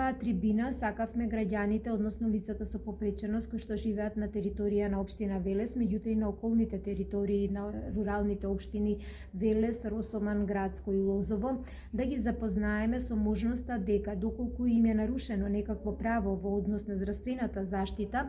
оваа трибина сакавме граѓаните, односно лицата со попреченост кои што живеат на територија на општина Велес, меѓутоа и на околните територии на руралните општини Велес, Росоман, Градско и Лозово, да ги запознаеме со можноста дека доколку им е нарушено некакво право во однос на здравствената заштита,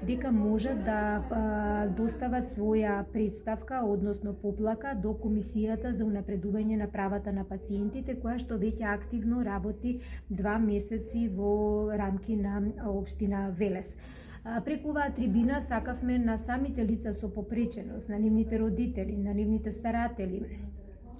дека можат да достават своја представка, односно поплака до Комисијата за унапредување на правата на пациентите, која што веќе активно работи 2 месеци во рамки на општина Велес. Преку оваа трибина сакавме на самите лица со попреченост, на нивните родители, на нивните старатели,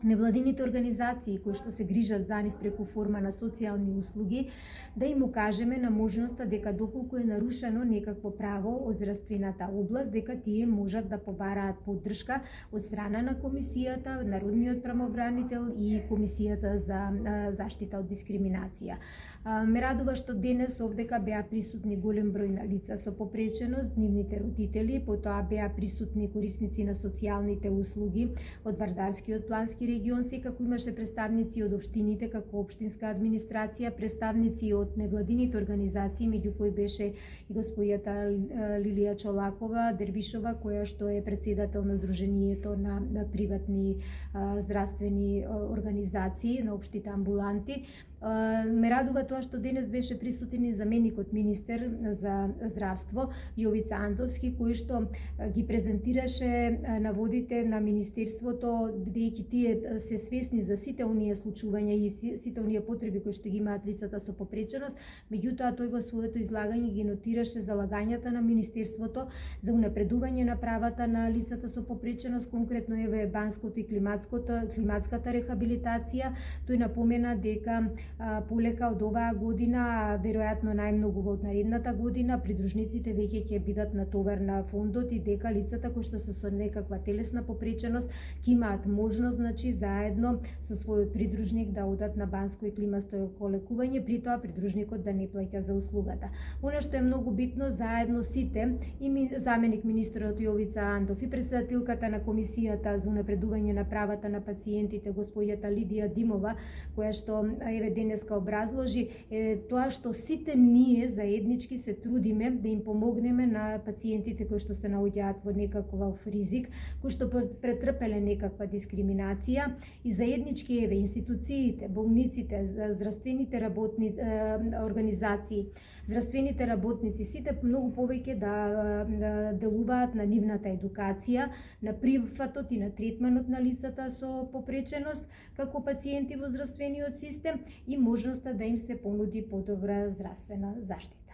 невладините организации кои што се грижат за нив преку форма на социјални услуги, да им укажеме на можноста дека доколку е нарушено некакво право од здравствената област, дека тие можат да побараат поддршка од страна на Комисијата, Народниот правобранител и Комисијата за заштита од дискриминација. Ме радува што денес овдека беа присутни голем број на лица со попреченост, нивните родители, потоа беа присутни корисници на социјалните услуги од Вардарскиот плански регион, секако имаше представници од општините како општинска администрација, представници од невладините организации, меѓу кои беше и господјата Лилија Чолакова Дервишова, која што е председател на Сдруженијето на приватни здравствени организации, на општите амбуланти. Ме радува тоа што денес беше присутен и заменикот министер за здравство Јовица Андовски, кој што ги презентираше наводите на министерството, бидејќи тие се свесни за сите оние случувања и сите оние потреби кои што ги имаат лицата со попреченост, меѓутоа тој во своето излагање ги нотираше залагањата на министерството за унапредување на правата на лицата со попреченост, конкретно еве банското и климатската рехабилитација. Тој напомена дека полека од оваа година, веројатно најмногу во наредната година, придружниците веќе ќе бидат на товар на фондот и дека лицата кои што се со некаква телесна попреченост ќе имаат можност, значи, заедно со својот придружник да одат на банско и климатско лекување, при тоа придружникот да не плаќа за услугата. Она што е многу битно, заедно сите, и заменик министерот Јовица Андов и председателката на Комисијата за унапредување на правата на пациентите, господјата Лидија Димова, која што еве денеска образложи, е тоа што сите ние заеднички се трудиме да им помогнеме на пациентите кои што се наоѓаат во некаков ризик, кои што претрпеле некаква дискриминација, и заеднички еве институциите, болниците, здравствените организации, здравствените работници, сите многу повеќе да делуваат на нивната едукација, на прифатот и на третманот на лицата со попреченост како пациенти во здравствениот систем и можноста да им се понуди подобра здравствена заштита.